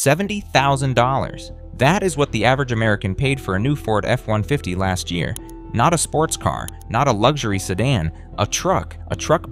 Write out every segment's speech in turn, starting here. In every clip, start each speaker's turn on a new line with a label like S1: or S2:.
S1: $70,000. That is what the average American paid for a new Ford F-150 last year. Not a sports car, not a luxury sedan, a truck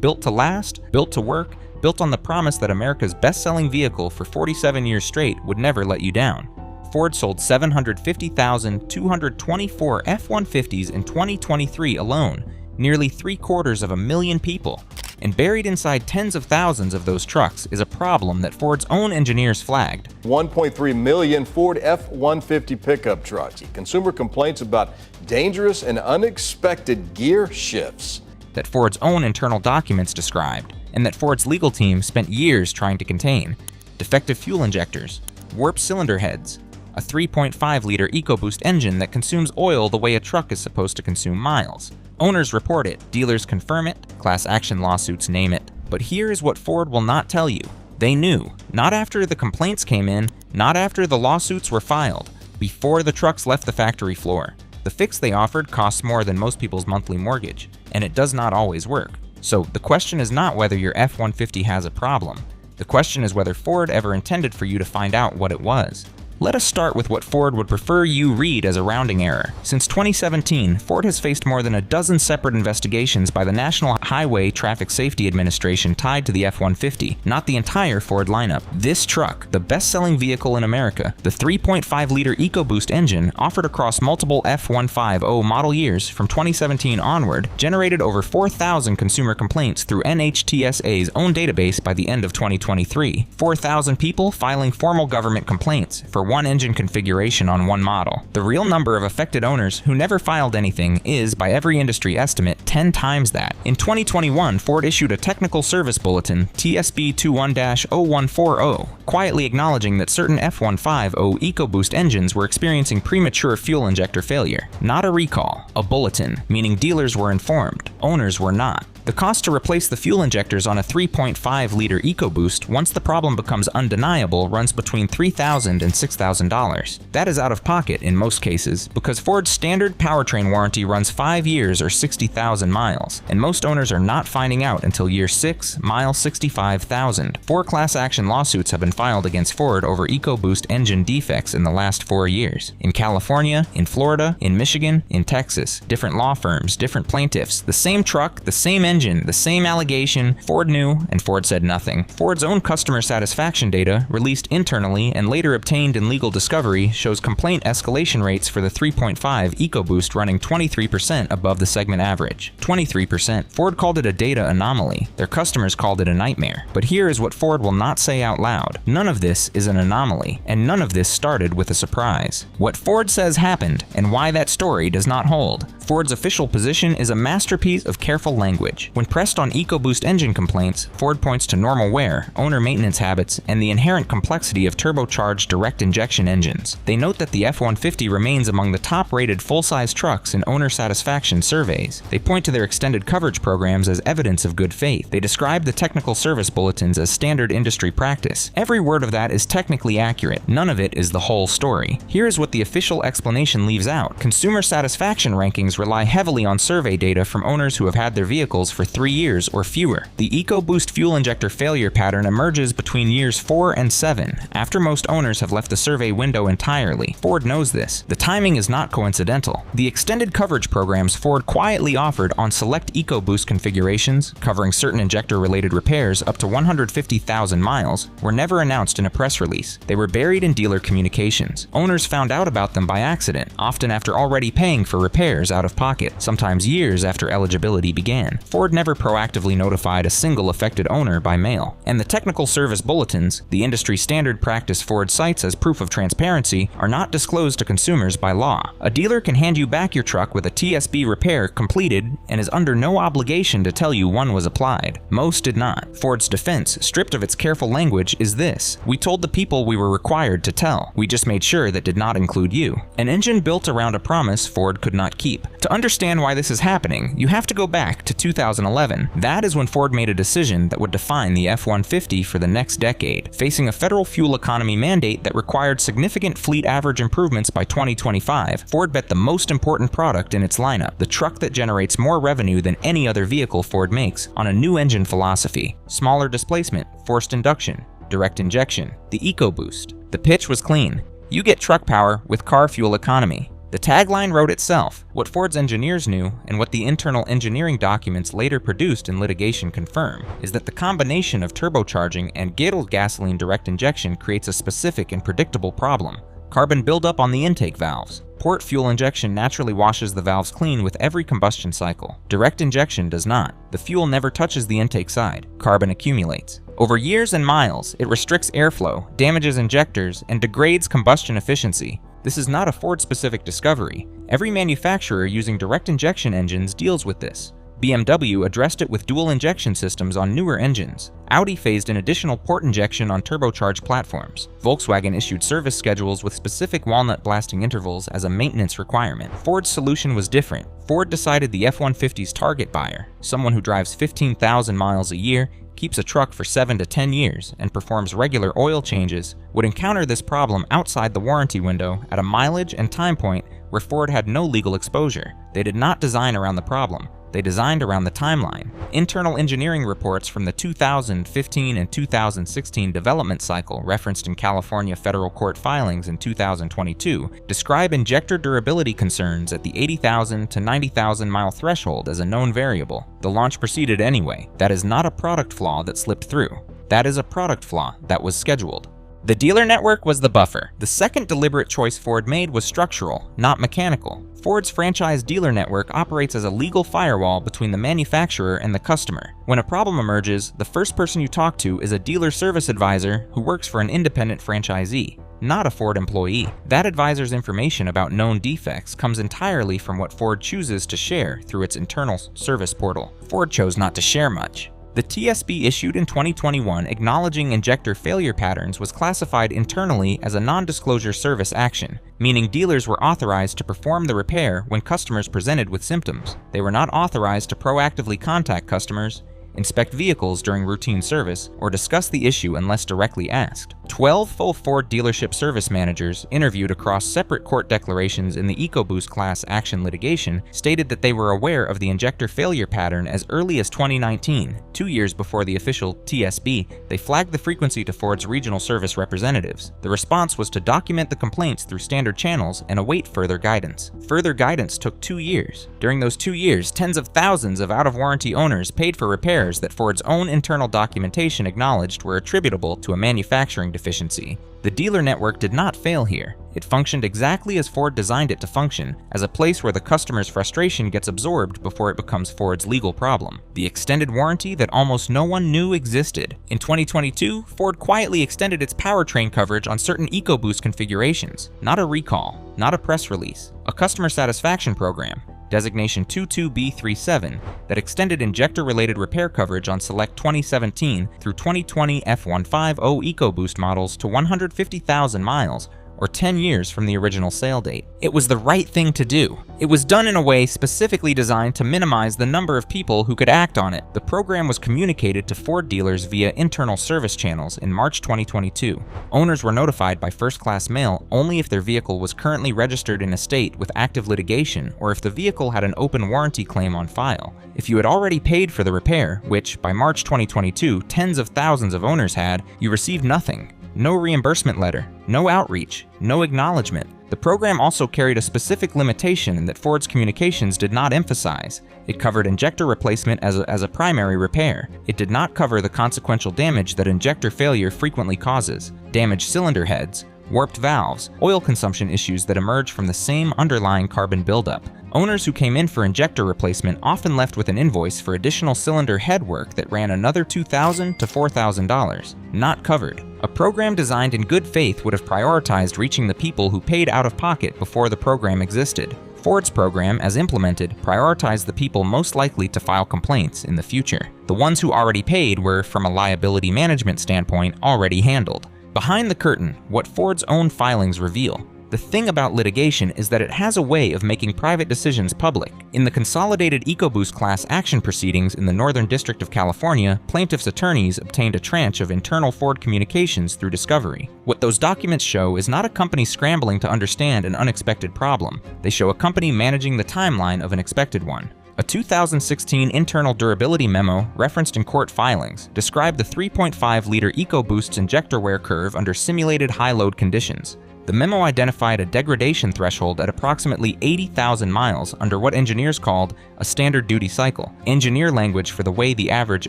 S1: built to last, built to work, built on the promise that America's best-selling vehicle for 47 years straight would never let you down. Ford sold 750,224 F-150s in 2023 alone, nearly 750,000 people. And buried inside tens of thousands of those trucks is a problem that Ford's own engineers flagged.
S2: 1.3 million Ford F-150 pickup trucks. Consumer complaints about dangerous and unexpected gear shifts
S1: that Ford's own internal documents described, and that Ford's legal team spent years trying to contain. Defective fuel injectors, warped cylinder heads, a 3.5-liter EcoBoost engine that consumes oil the way a truck is supposed to consume miles. Owners report it, dealers confirm it, class action lawsuits name it. But here is what Ford will not tell you. They knew, not after the complaints came in, not after the lawsuits were filed, before the trucks left the factory floor. The fix they offered costs more than most people's monthly mortgage, and it does not always work. So the question is not whether your F-150 has a problem. The question is whether Ford ever intended for you to find out what it was. Let us start with what Ford would prefer you read as a rounding error. Since 2017, Ford has faced more than a dozen separate investigations by the National Highway Traffic Safety Administration tied to the F-150, not the entire Ford lineup. This truck, the best-selling vehicle in America, the 3.5-liter EcoBoost engine offered across multiple F-150 model years from 2017 onward, generated over 4,000 consumer complaints through NHTSA's own database by the end of 2023. 4,000 people filing formal government complaints for one engine configuration on one model. The real number of affected owners who never filed anything is, by every industry estimate, 10 times that. In 2021, Ford issued a Technical Service Bulletin, TSB 21-0140, quietly acknowledging that certain F-150 EcoBoost engines were experiencing premature fuel injector failure. Not a recall, a bulletin, meaning dealers were informed, owners were not. The cost to replace the fuel injectors on a 3.5-liter EcoBoost once the problem becomes undeniable runs between $3,000 and $6,000. That is out of pocket in most cases because Ford's standard powertrain warranty runs 5 years or 60,000 miles, and most owners are not finding out until year 6, mile 65,000. 4 class action lawsuits have been filed against Ford over EcoBoost engine defects in the last 4 years. In California, in Florida, in Michigan, in Texas. Different law firms, different plaintiffs, the same truck, the same engine, the same allegation. Ford knew, and Ford said nothing. Ford's own customer satisfaction data, released internally and later obtained in legal discovery, shows complaint escalation rates for the 3.5 EcoBoost running 23% above the segment average. 23%. Ford called it a data anomaly. Their customers called it a nightmare. But here is what Ford will not say out loud. None of this is an anomaly, and none of this started with a surprise. What Ford says happened, and why that story does not hold. Ford's official position is a masterpiece of careful language. When pressed on EcoBoost engine complaints, Ford points to normal wear, owner maintenance habits, and the inherent complexity of turbocharged direct injection engines. They note that the F-150 remains among the top-rated full-size trucks in owner satisfaction surveys. They point to their extended coverage programs as evidence of good faith. They describe the technical service bulletins as standard industry practice. Every word of that is technically accurate. None of it is the whole story. Here is what the official explanation leaves out. Consumer satisfaction rankings rely heavily on survey data from owners who have had their vehicles for 3 years or fewer. The EcoBoost fuel injector failure pattern emerges between years 4 and 7, after most owners have left the survey window entirely. Ford knows this. The timing is not coincidental. The extended coverage programs Ford quietly offered on select EcoBoost configurations, covering certain injector-related repairs up to 150,000 miles, were never announced in a press release. They were buried in dealer communications. Owners found out about them by accident, often after already paying for repairs out of pocket, sometimes years after eligibility began. Ford never proactively notified a single affected owner by mail. And the technical service bulletins, the industry standard practice Ford cites as proof of transparency, are not disclosed to consumers by law. A dealer can hand you back your truck with a TSB repair completed and is under no obligation to tell you one was applied. Most did not. Ford's defense, stripped of its careful language, is this: we told the people we were required to tell. We just made sure that did not include you. An engine built around a promise Ford could not keep. To understand why this is happening, you have to go back to 2011. That is when Ford made a decision that would define the F-150 for the next decade. Facing a federal fuel economy mandate that required significant fleet average improvements by 2025, Ford bet the most important product in its lineup, the truck that generates more revenue than any other vehicle Ford makes, on a new engine philosophy: smaller displacement, forced induction, direct injection, the EcoBoost. The pitch was clean. You get truck power with car fuel economy. The tagline wrote itself. What Ford's engineers knew, and what the internal engineering documents later produced in litigation confirm, is that the combination of turbocharging and gasoline gasoline direct injection creates a specific and predictable problem: carbon buildup on the intake valves. Port fuel injection naturally washes the valves clean with every combustion cycle. Direct injection does not. The fuel never touches the intake side. Carbon accumulates. Over years and miles, it restricts airflow, damages injectors, and degrades combustion efficiency. This is not a Ford-specific discovery. Every manufacturer using direct injection engines deals with this. BMW addressed it with dual injection systems on newer engines. Audi phased in additional port injection on turbocharged platforms. Volkswagen issued service schedules with specific walnut blasting intervals as a maintenance requirement. Ford's solution was different. Ford decided the F-150's target buyer, someone who drives 15,000 miles a year, keeps a truck for 7 to 10 years, and performs regular oil changes, would encounter this problem outside the warranty window at a mileage and time point where Ford had no legal exposure. They did not design around the problem. They designed around the timeline. Internal engineering reports from the 2015 and 2016 development cycle referenced in California federal court filings in 2022 describe injector durability concerns at the 80,000 to 90,000 mile threshold as a known variable. The launch proceeded anyway. That is not a product flaw that slipped through. That is a product flaw that was scheduled. The dealer network was the buffer. The second deliberate choice Ford made was structural, not mechanical. Ford's franchise dealer network operates as a legal firewall between the manufacturer and the customer. When a problem emerges, the first person you talk to is a dealer service advisor who works for an independent franchisee, not a Ford employee. That advisor's information about known defects comes entirely from what Ford chooses to share through its internal service portal. Ford chose not to share much. The TSB issued in 2021 acknowledging injector failure patterns was classified internally as a non-disclosure service action, meaning dealers were authorized to perform the repair when customers presented with symptoms. They were not authorized to proactively contact customers, inspect vehicles during routine service, or discuss the issue unless directly asked. 12 full Ford dealership service managers interviewed across separate court declarations in the EcoBoost class action litigation stated that they were aware of the injector failure pattern as early as 2019. 2 years before the official TSB, they flagged the frequency to Ford's regional service representatives. The response was to document the complaints through standard channels and await further guidance. Further guidance took 2 years. During those 2 years, tens of thousands of out-of-warranty owners paid for repairs that Ford's own internal documentation acknowledged were attributable to a manufacturing deficiency. The dealer network did not fail here. It functioned exactly as Ford designed it to function, as a place where the customer's frustration gets absorbed before it becomes Ford's legal problem. The extended warranty that almost no one knew existed. In 2022, Ford quietly extended its powertrain coverage on certain EcoBoost configurations. Not a recall, not a press release, a customer satisfaction program. Designation 22B37 that extended injector-related repair coverage on select 2017 through 2020 F-150 EcoBoost models to 150,000 miles, or 10 years from the original sale date. It was the right thing to do. It was done in a way specifically designed to minimize the number of people who could act on it. The program was communicated to Ford dealers via internal service channels in March 2022. Owners were notified by first-class mail only if their vehicle was currently registered in a state with active litigation or if the vehicle had an open warranty claim on file. If you had already paid for the repair, which by March 2022 tens of thousands of owners had, you received nothing. No reimbursement letter, no outreach, no acknowledgement. The program also carried a specific limitation that Ford's communications did not emphasize. It covered injector replacement as a primary repair. It did not cover the consequential damage that injector failure frequently causes: damaged cylinder heads, warped valves, oil consumption issues that emerge from the same underlying carbon buildup. Owners who came in for injector replacement often left with an invoice for additional cylinder head work that ran another $2,000 to $4,000, not covered. A program designed in good faith would have prioritized reaching the people who paid out of pocket before the program existed. Ford's program, as implemented, prioritized the people most likely to file complaints in the future. The ones who already paid were, from a liability management standpoint, already handled. Behind the curtain, what Ford's own filings reveal. The thing about litigation is that it has a way of making private decisions public. In the consolidated EcoBoost class action proceedings in the Northern District of California, plaintiffs' attorneys obtained a tranche of internal Ford communications through discovery. What those documents show is not a company scrambling to understand an unexpected problem. They show a company managing the timeline of an expected one. A 2016 internal durability memo referenced in court filings described the 3.5-liter EcoBoost's injector wear curve under simulated high-load conditions. The memo identified a degradation threshold at approximately 80,000 miles under what engineers called a standard duty cycle, engineer language for the way the average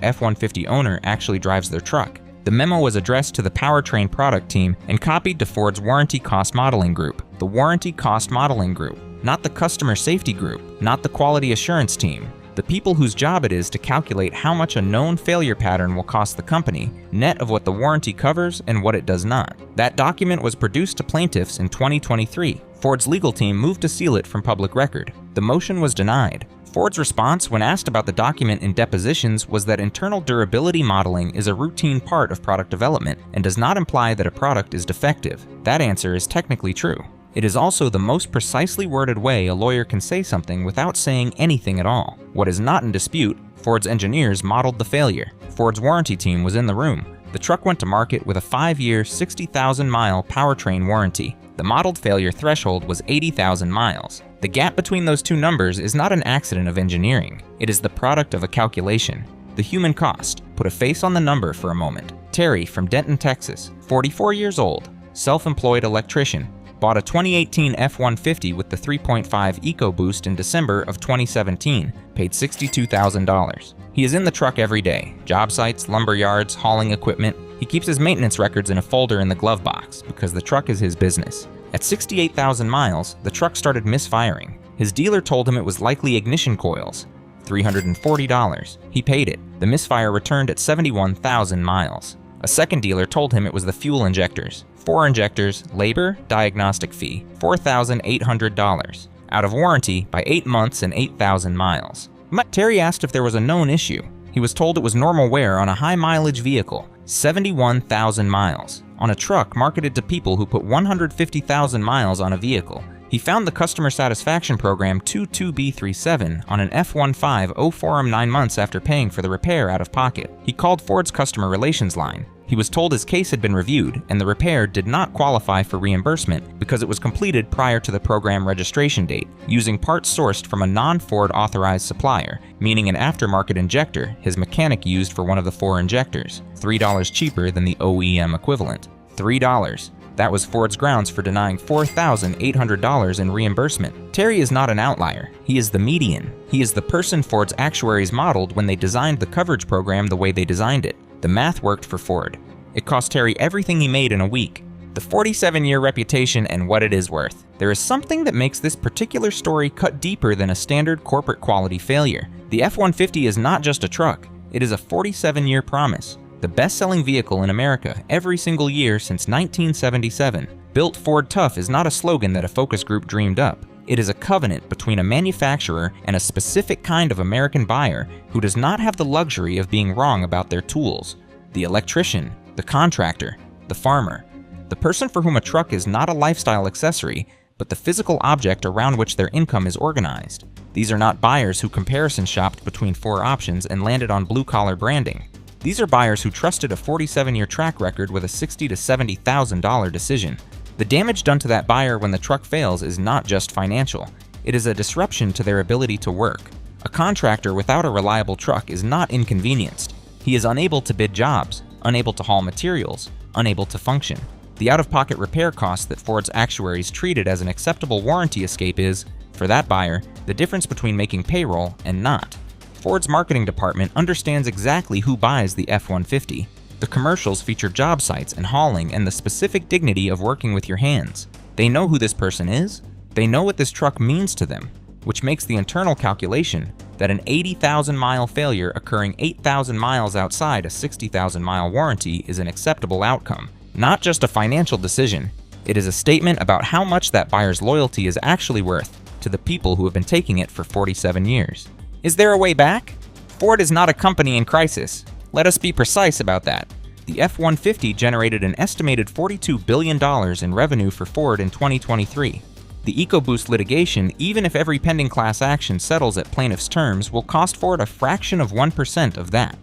S1: F-150 owner actually drives their truck. The memo was addressed to the powertrain product team and copied to Ford's Warranty Cost Modeling Group, the Warranty Cost Modeling Group, not the Customer Safety Group, not the Quality Assurance Team, the people whose job it is to calculate how much a known failure pattern will cost the company, net of what the warranty covers and what it does not. That document was produced to plaintiffs in 2023. Ford's legal team moved to seal it from public record. The motion was denied. Ford's response when asked about the document in depositions was that internal durability modeling is a routine part of product development and does not imply that a product is defective. That answer is technically true. It is also the most precisely worded way a lawyer can say something without saying anything at all. What is not in dispute, Ford's engineers modeled the failure. Ford's warranty team was in the room. The truck went to market with a 5-year, 60,000-mile powertrain warranty. The modeled failure threshold was 80,000 miles. The gap between those two numbers is not an accident of engineering. It is the product of a calculation. The human cost. Put a face on the number for a moment. Terry from Denton, Texas, 44 years old, self-employed electrician, bought a 2018 F-150 with the 3.5 EcoBoost in December of 2017, paid $62,000. He is in the truck every day, job sites, lumber yards, hauling equipment. He keeps his maintenance records in a folder in the glove box because the truck is his business. At 68,000 miles, the truck started misfiring. His dealer told him it was likely ignition coils. $340. He paid it. The misfire returned at 71,000 miles. A second dealer told him it was the fuel injectors. 4 injectors, labor, diagnostic fee, $4,800. Out of warranty by 8 months and 8,000 miles. Terry asked if there was a known issue. He was told it was normal wear on a high-mileage vehicle, 71,000 miles, on a truck marketed to people who put 150,000 miles on a vehicle. He found the customer satisfaction program 22B37 on an F-150 for him 9 months after paying for the repair out of pocket. He called Ford's customer relations line. He was told his case had been reviewed and the repair did not qualify for reimbursement because it was completed prior to the program registration date, using parts sourced from a non-Ford authorized supplier, meaning an aftermarket injector his mechanic used for one of the 4 injectors, $3 cheaper than the OEM equivalent. $3. That was Ford's grounds for denying $4,800 in reimbursement. Terry is not an outlier. He is the median. He is the person Ford's actuaries modeled when they designed the coverage program the way they designed it. The math worked for Ford. It cost Terry everything he made in a week. The 47-year reputation and what it is worth. There is something that makes this particular story cut deeper than a standard corporate quality failure. The F-150 is not just a truck. It is a 47-year promise. The best-selling vehicle in America every single year since 1977. Built Ford Tough is not a slogan that a focus group dreamed up. It is a covenant between a manufacturer and a specific kind of American buyer who does not have the luxury of being wrong about their tools. The electrician, the contractor, the farmer. The person for whom a truck is not a lifestyle accessory, but the physical object around which their income is organized. These are not buyers who comparison shopped between 4 options and landed on blue-collar branding. These are buyers who trusted a 47-year track record with a $60,000 to $70,000 decision. The damage done to that buyer when the truck fails is not just financial. It is a disruption to their ability to work. A contractor without a reliable truck is not inconvenienced. He is unable to bid jobs, unable to haul materials, unable to function. The out-of-pocket repair cost that Ford's actuaries treated as an acceptable warranty escape is, for that buyer, the difference between making payroll and not. Ford's marketing department understands exactly who buys the F-150. The commercials feature job sites and hauling and the specific dignity of working with your hands. They know who this person is. They know what this truck means to them, which makes the internal calculation that an 80,000-mile failure occurring 8,000 miles outside a 60,000-mile warranty is an acceptable outcome. Not just a financial decision. It is a statement about how much that buyer's loyalty is actually worth to the people who have been taking it for 47 years. Is there a way back? Ford is not a company in crisis. Let us be precise about that. The F-150 generated an estimated $42 billion in revenue for Ford in 2023. The EcoBoost litigation, even if every pending class action settles at plaintiff's terms, will cost Ford a fraction of 1% of that.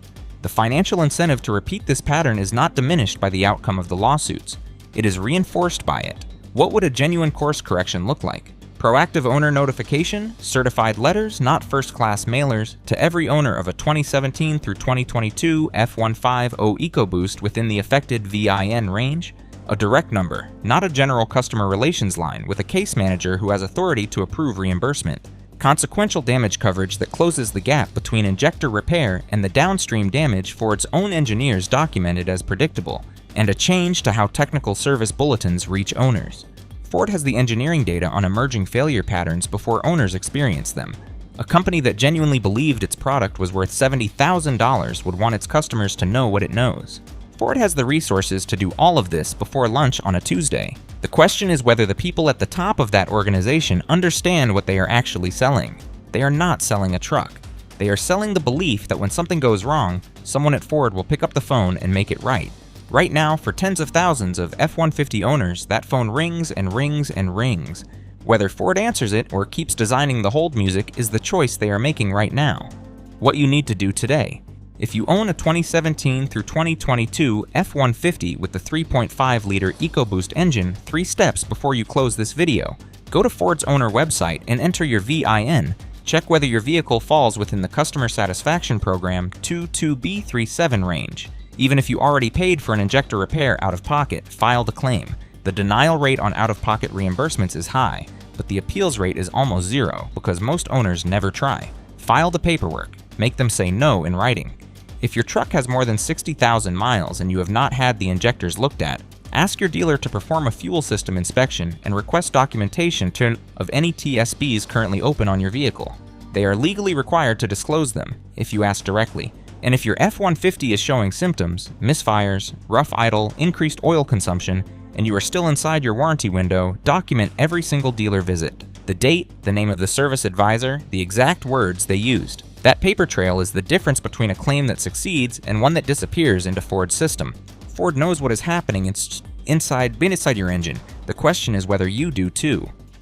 S1: The financial incentive to repeat this pattern is not diminished by the outcome of the lawsuits. It is reinforced by it. What would a genuine course correction look like? Proactive owner notification, certified letters, not first-class mailers, to every owner of a 2017 through 2022 F-150 EcoBoost within the affected VIN range. A direct number, not a general customer relations line with a case manager who has authority to approve reimbursement. Consequential damage coverage that closes the gap between injector repair and the downstream damage Ford's own engineers documented as predictable, and a change to how technical service bulletins reach owners. Ford has the engineering data on emerging failure patterns before owners experience them. A company that genuinely believed its product was worth $70,000 would want its customers to know what it knows. Ford has the resources to do all of this before lunch on a Tuesday. The question is whether the people at the top of that organization understand what they are actually selling. They are not selling a truck. They are selling the belief that when something goes wrong, someone at Ford will pick up the phone and make it right. Right now, for tens of thousands of F-150 owners, that phone rings and rings and rings. Whether Ford answers it or keeps designing the hold music is the choice they are making right now. What you need to do today. If you own a 2017 through 2022 F-150 with the 3.5-liter EcoBoost engine, 3 steps before you close this video. Go to Ford's owner website and enter your VIN. Check whether your vehicle falls within the Customer Satisfaction Program 22B37 range. Even if you already paid for an injector repair out of pocket, file the claim. The denial rate on out-of-pocket reimbursements is high, but the appeals rate is almost zero because most owners never try. File the paperwork. Make them say no in writing. If your truck has more than 60,000 miles and you have not had the injectors looked at, ask your dealer to perform a fuel system inspection and request documentation of any TSBs currently open on your vehicle. They are legally required to disclose them if you ask directly. And if your F-150 is showing symptoms, misfires, rough idle, increased oil consumption, and you are still inside your warranty window, document every single dealer visit. The date, the name of the service advisor, the exact words they used. That paper trail is the difference between a claim that succeeds and one that disappears into Ford's system. Ford knows what is happening inside your engine. The question is whether you do too.